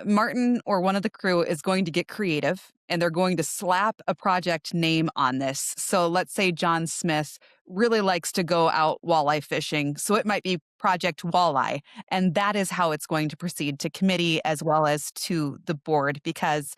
Martin or one of the crew is going to get creative, and they're going to slap a project name on this. So let's say John Smith really likes to go out walleye fishing, so it might be Project Walleye. And that is how it's going to proceed to committee as well as to the board, because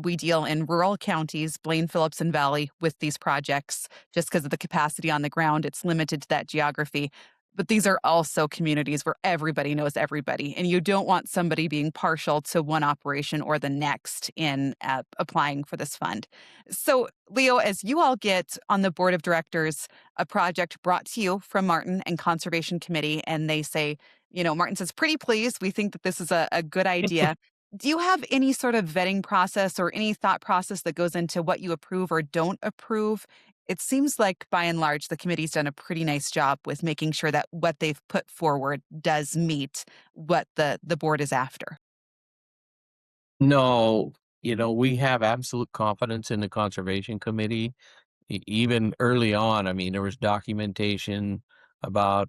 we deal in rural counties, Blaine, Phillips, and Valley, with these projects. Just because of the capacity on the ground, it's limited to that geography. But these are also communities where everybody knows everybody, and you don't want somebody being partial to one operation or the next in applying for this fund. So, Leo, as you all get on the board of directors, a project brought to you from Martin and Conservation Committee, and they say, Martin says, pretty please, we think that this is a good idea. Do you have any sort of vetting process or any thought process that goes into what you approve or don't approve? It seems like, by and large, the committee's done a pretty nice job with making sure that what they've put forward does meet what the board is after.
No, we have absolute confidence in the Conservation Committee. Even early on, I mean, there was documentation about,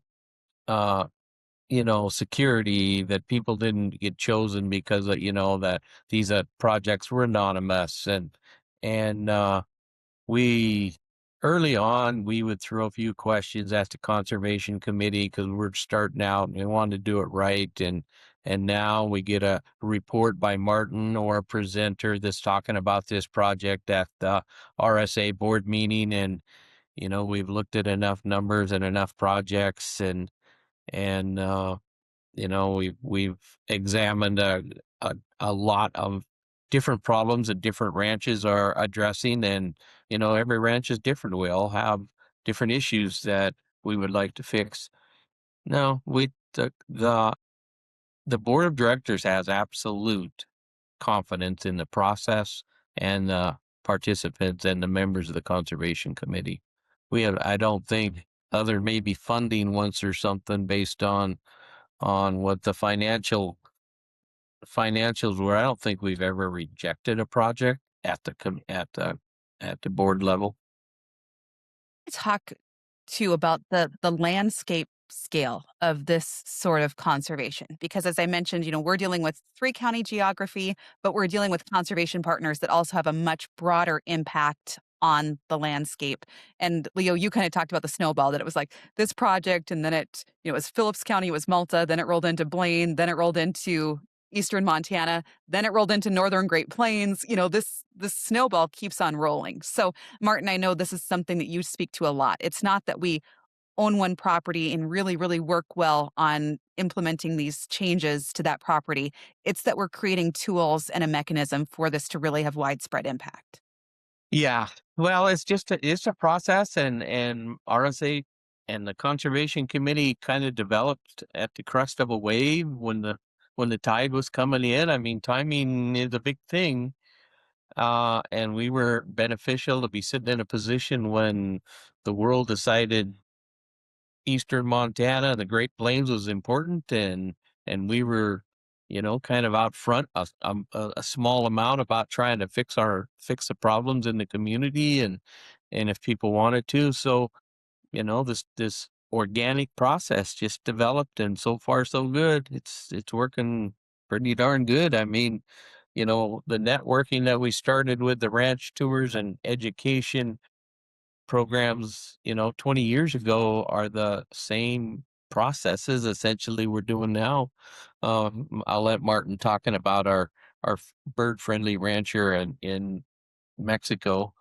security, that people didn't get chosen because of, that these projects were anonymous. And we, early on, we would throw a few questions at the Conservation Committee because we're starting out and we wanted to do it right. And now we get a report by Martin or a presenter that's talking about this project at the RSA board meeting. And, we've looked at enough numbers and enough projects, and we've examined a lot of different problems that different ranches are addressing, and every ranch is different. We all have different issues that we would like to fix. No, the board of directors has absolute confidence in the process and the participants and the members of the Conservation Committee. I don't think, other than maybe funding once or something based on what the financials were, I don't think we've ever rejected a project at the board level.
Talk too about the landscape scale of this sort of conservation, because as I mentioned, we're dealing with 3-county geography, but we're dealing with conservation partners that also have a much broader impact on the landscape. And Leo, you kind of talked about the snowball, that it was like this project, and then it was Phillips County, it was Malta, then it rolled into Blaine, then it rolled into eastern Montana, then it rolled into northern Great Plains. This snowball keeps on rolling. So Martin, I know this is something that you speak to a lot. It's not that we own one property and really, really work well on implementing these changes to that property. It's that we're creating tools and a mechanism for this to really have widespread impact.
Yeah. Well, it's a process, and RSA and the Conservation Committee kind of developed at the crest of a wave when the tide was coming in. I mean, timing is a big thing. And we were beneficial to be sitting in a position when the world decided eastern Montana, the Great Plains was important, and we were, kind of out front a small amount about trying to fix the problems in the community, and if people wanted to. So, this organic process just developed, and so far so good. It's working pretty darn good. I mean, the networking that we started with the ranch tours and education programs, 20 years ago are the same processes essentially we're doing now. I'll let Martin talking about our bird friendly rancher in Mexico.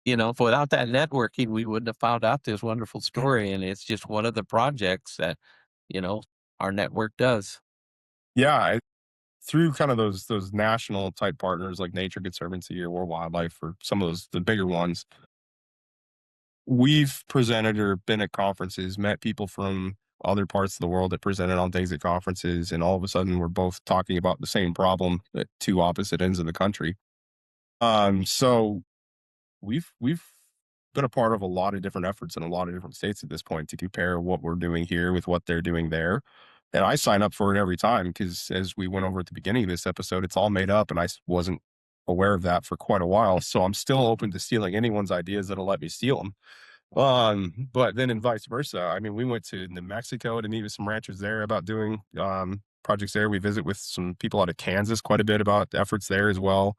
Without that networking, we wouldn't have found out this wonderful story. And it's just one of the projects that, our network does.
Yeah, through kind of those national type partners like Nature Conservancy or World Wildlife, or some of the bigger ones, we've presented or been at conferences, met people from other parts of the world that presented on things at conferences, and all of a sudden we're both talking about the same problem at two opposite ends of the country. So we've been a part of a lot of different efforts in a lot of different states at this point to compare what we're doing here with what they're doing there. And I sign up for it every time because, as we went over at the beginning of this episode, it's all made up, and I wasn't aware of that for quite a while. So I'm still open to stealing anyone's ideas that'll let me steal them. But then and vice versa. I mean, we went to New Mexico to meet with some ranchers there about doing projects there. We visit with some people out of Kansas quite a bit about efforts there as well.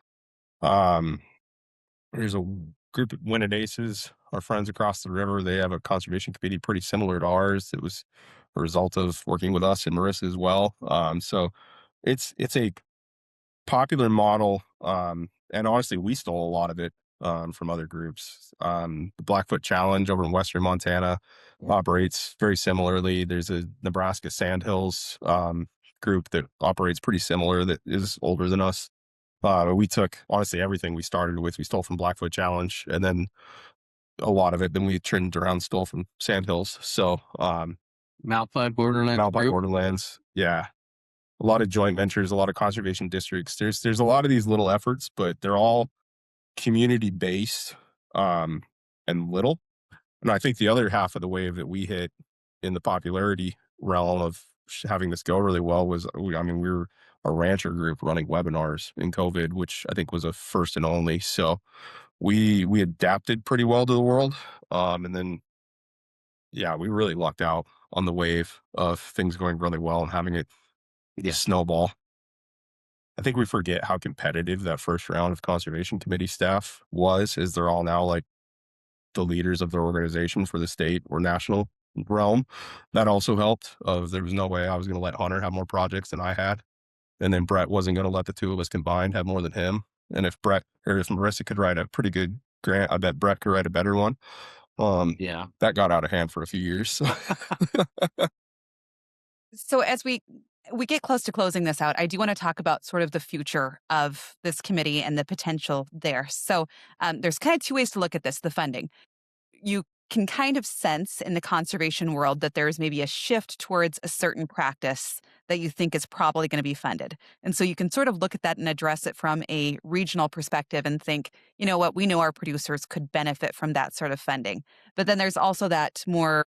There's a group of Winnedaces, our friends across the river. They have a conservation committee pretty similar to ours. It was a result of working with us and Marissa as well. So it's a popular model. And honestly, we stole a lot of it from other groups. The Blackfoot Challenge over in Western Montana operates very similarly. There's a Nebraska Sandhills group that operates pretty similar, that is older than us. We took, honestly, everything we started with, we stole from Blackfoot Challenge, and then a lot of it, then we turned around, stole from Sandhills. So,
Malpad Borderlands.
Yeah. A lot of joint ventures, a lot of conservation districts. There's a lot of these little efforts, but they're all community based, and little. And I think the other half of the wave that we hit in the popularity realm of having this go really well was, we were a rancher group running webinars in COVID, which I think was a first and only. So we adapted pretty well to the world. And then, yeah, we really lucked out on the wave of things going really well and having it snowball. I think we forget how competitive that first round of conservation committee staff was, as they're all now like the leaders of their organization for the state or national realm. That also helped. There was no way I was going to let Hunter have more projects than I had. And then Brett wasn't going to let the two of us combined have more than him. And if Marissa could write a pretty good grant, I bet Brett could write a better one. That got out of hand for a few years.
So as we get close to closing this out, I do want to talk about sort of the future of this committee and the potential there. So there's kind of two ways to look at this, the funding. You can kind of sense in the conservation world that there's maybe a shift towards a certain practice that you think is probably going to be funded. And so you can sort of look at that and address it from a regional perspective and think, you know what, we know our producers could benefit from that sort of funding. But then there's also that more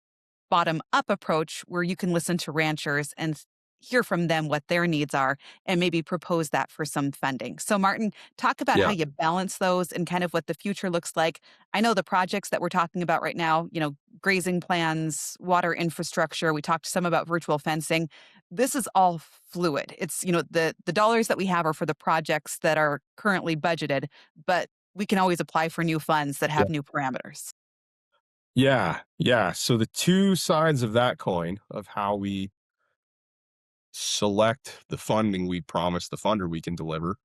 bottom-up approach where you can listen to ranchers and hear from them what their needs are and maybe propose that for some funding. So Martin, talk about how you balance those and kind of what the future looks like. I know the projects that we're talking about right now, grazing plans, water infrastructure, we talked some about virtual fencing. This is all fluid. It's, the dollars that we have are for the projects that are currently budgeted, but we can always apply for new funds that have new parameters.
Yeah. Yeah. So the two sides of that coin of how we select the funding we promise the funder we can deliver.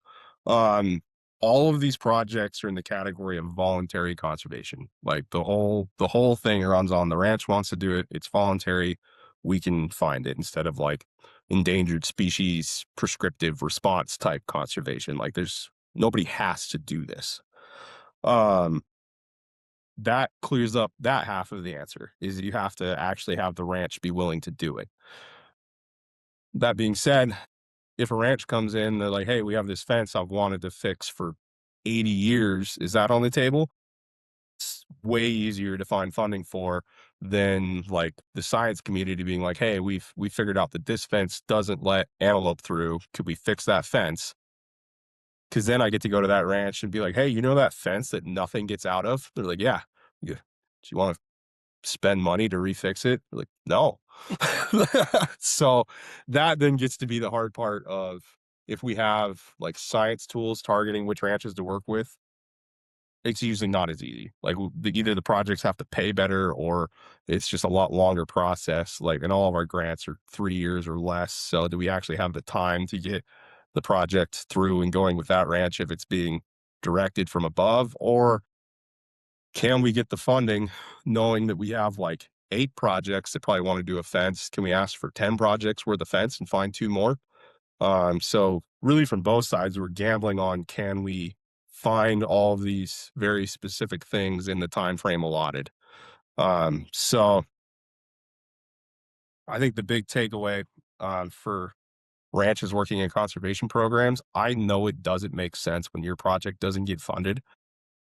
All of these projects are in the category of voluntary conservation. Like the whole thing runs on the ranch wants to do it. It's voluntary. We can find it instead of like endangered species prescriptive response type conservation. Like nobody has to do this. That clears up that half of the answer is you have to actually have the ranch be willing to do it. That being said, if a ranch comes in, they're like, hey, we have this fence I've wanted to fix for 80 years. Is that on the table? It's way easier to find funding for than like the science community being like, hey, we figured out that this fence doesn't let antelope through. Could we fix that fence? Because then I get to go to that ranch and be like, hey, you know that fence that nothing gets out of? They're like, yeah. Do you want to spend money to refix it? They're like, no. So that then gets to be the hard part of if we have like science tools targeting which ranches to work with, it's usually not as easy. Like either the projects have to pay better or it's just a lot longer process. Like, and all of our grants are 3 years or less. So do we actually have the time to get the project through and going with that ranch if it's being directed from above? Or can we get the funding knowing that we have like 8 projects that probably want to do a fence? Can we ask for 10 projects worth of fence and find 2 more? So really from both sides, we're gambling on, can we find all of these very specific things in the time frame allotted? So I think the big takeaway for ranches working in conservation programs, I know it doesn't make sense when your project doesn't get funded.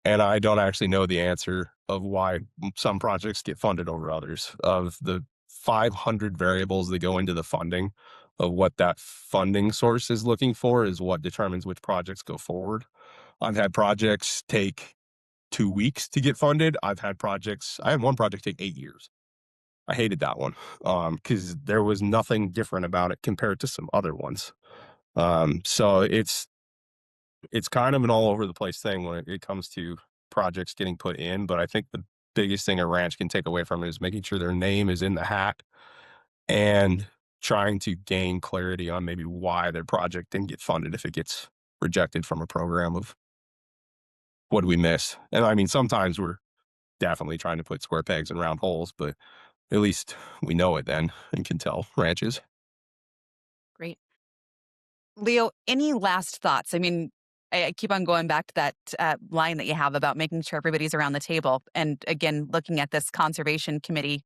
And I don't actually know the answer of why some projects get funded over others. Of the 500 variables that go into the funding of what that funding source is looking for is what determines which projects go forward. I've had projects take 2 weeks to get funded. I had one project take 8 years. I hated that one because there was nothing different about it compared to some other ones. So it's kind of an all over the place thing when it comes to projects getting put in. But I think the biggest thing a ranch can take away from it is making sure their name is in the hat and trying to gain clarity on maybe why their project didn't get funded if it gets rejected from a program of what do we miss? And I mean, sometimes we're definitely trying to put square pegs in round holes, but at least we know it then and can tell ranches.
Great. Leo, any last thoughts? I mean, I keep on going back to that line that you have about making sure everybody's around the table. And again, looking at this conservation committee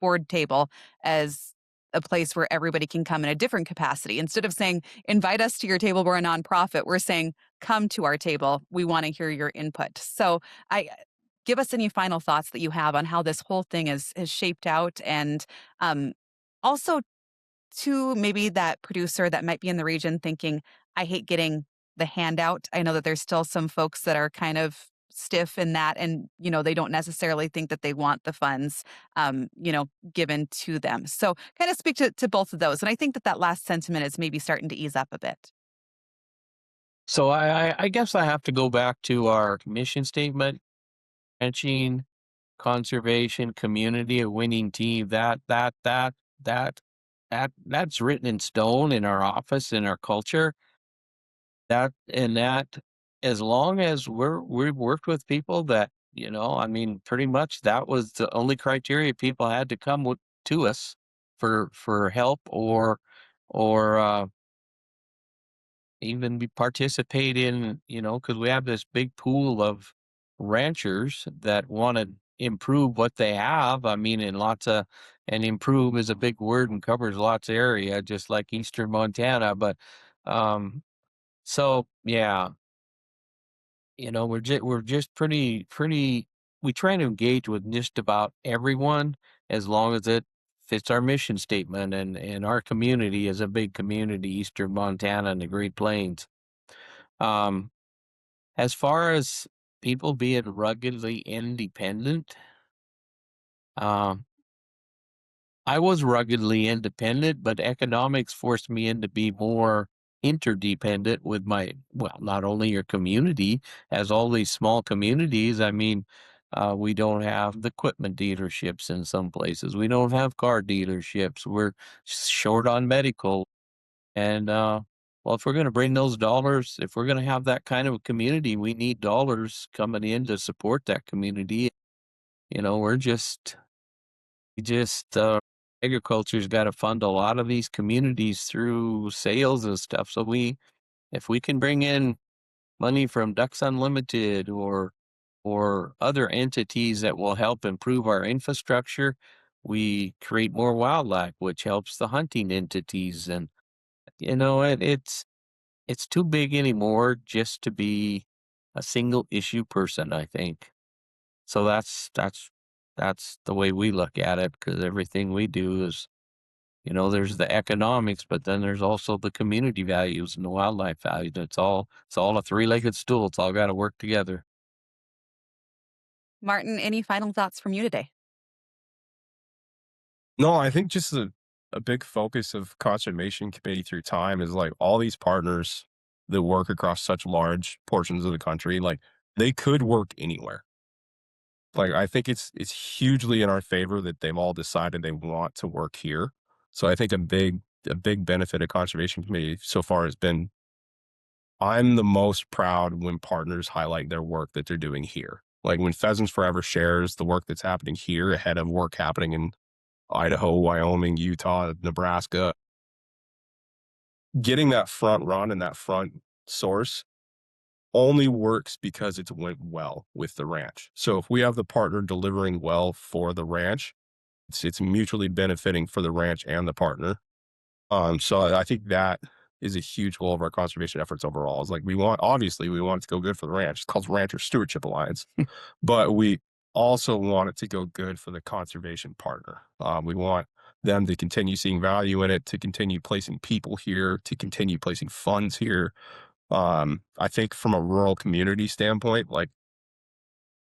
board table as a place where everybody can come in a different capacity. Instead of saying, invite us to your table, we're a nonprofit, we're saying, come to our table. We want to hear your input. So give us any final thoughts that you have on how this whole thing is shaped out. And also to maybe that producer that might be in the region thinking, I hate getting the handout. I know that there's still some folks that are kind of stiff in that, and they don't necessarily think that they want the funds given to them. So kind of speak to both of those, and I think that last sentiment is maybe starting to ease up a bit.
So I guess I have to go back to our mission statement: ranching, conservation, community, a winning team. That's written in stone in our office, in our culture. That as long as we've worked with people that, I mean, pretty much that was the only criteria people had to come to us for help or even participate in, because we have this big pool of ranchers that want to improve what they have. I mean, and improve is a big word and covers lots of area, just like Eastern Montana. But so yeah, we're just pretty. We try to engage with just about everyone as long as it fits our mission statement, and our community is a big community, Eastern Montana and the Great Plains. As far as people being ruggedly independent, I was ruggedly independent, but economics forced me into be more interdependent with not only your community, as all these small communities, I mean, we don't have the equipment dealerships in some places. We don't have car dealerships. We're short on medical. And, well, if we're going to bring those dollars, if we're going to have that kind of a community, we need dollars coming in to support that community. You know, agriculture's got to fund a lot of these communities through sales and stuff. So if we can bring in money from Ducks Unlimited or other entities that will help improve our infrastructure, we create more wildlife, which helps the hunting entities. And, you know, it's too big anymore just to be a single issue person, I think. So that's the way we look at it, because everything we do is, you know, there's the economics, but then there's also the community values and the wildlife values. It's all a three-legged stool. It's all got to work together.
Martin, any final thoughts from you today?
No, I think just a big focus of Conservation Committee through time is like all these partners that work across such large portions of the country, like they could work anywhere. Like, I think it's hugely in our favor that they've all decided they want to work here. So I think a big benefit of Conservation Committee so far has been, I'm the most proud when partners highlight their work that they're doing here. Like when Pheasants Forever shares the work that's happening here ahead of work happening in Idaho, Wyoming, Utah, Nebraska, getting that front run and that front source only works because it's went well with the ranch. So if we have the partner delivering well for the ranch, it's mutually benefiting for the ranch and the partner. So I think that is a huge goal of our conservation efforts overall. Is like obviously we want it to go good for the ranch. It's called Ranchers Stewardship Alliance, but we also want it to go good for the conservation partner. We want them to continue seeing value in it, to continue placing people here, to continue placing funds here. I think from a rural community standpoint, like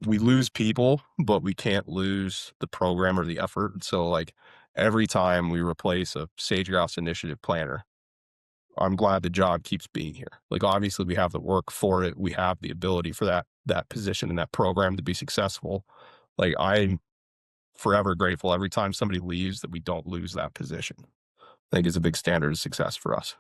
we lose people, but we can't lose the program or the effort. So like every time we replace a Sage Grouse Initiative planner, I'm glad the job keeps being here. Like obviously we have the work for it. We have the ability for that position and that program to be successful. Like I'm forever grateful every time somebody leaves that we don't lose that position. I think it's a big standard of success for us.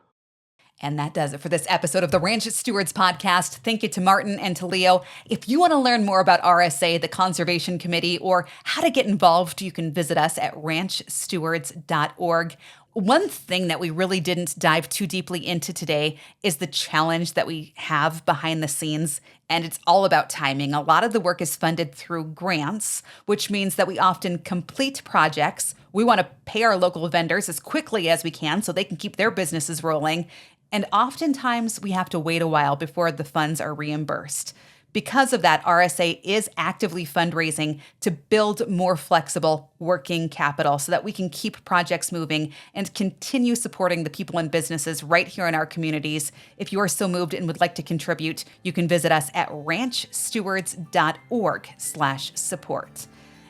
And that does it for this episode of the Ranch Stewards Podcast. Thank you to Martin and to Leo. If you want to learn more about RSA, the Conservation Committee, or how to get involved, you can visit us at ranchstewards.org. One thing that we really didn't dive too deeply into today is the challenge that we have behind the scenes, and it's all about timing. A lot of the work is funded through grants, which means that we often complete projects. We want to pay our local vendors as quickly as we can so they can keep their businesses rolling. And oftentimes we have to wait a while before the funds are reimbursed. Because of that, RSA is actively fundraising to build more flexible working capital so that we can keep projects moving and continue supporting the people and businesses right here in our communities. If you are so moved and would like to contribute, you can visit us at ranchstewards.org/support.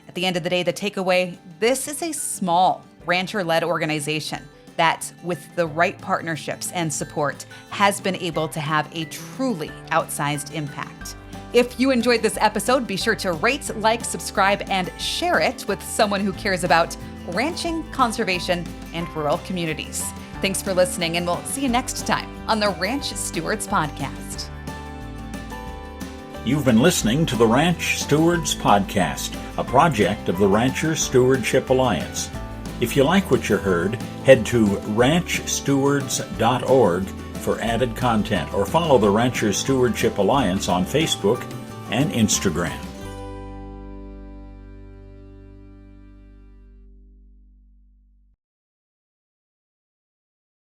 At the end of the day, the takeaway, this is a small rancher-led organization that, with the right partnerships and support, has been able to have a truly outsized impact. If you enjoyed this episode, be sure to rate, like, subscribe, and share it with someone who cares about ranching, conservation, and rural communities. Thanks for listening, and we'll see you next time on the Ranch Stewards Podcast.
You've been listening to the Ranch Stewards Podcast, a project of the Ranchers Stewardship Alliance. If you like what you heard, head to ranchstewards.org for added content or follow the Ranchers Stewardship Alliance on Facebook and Instagram.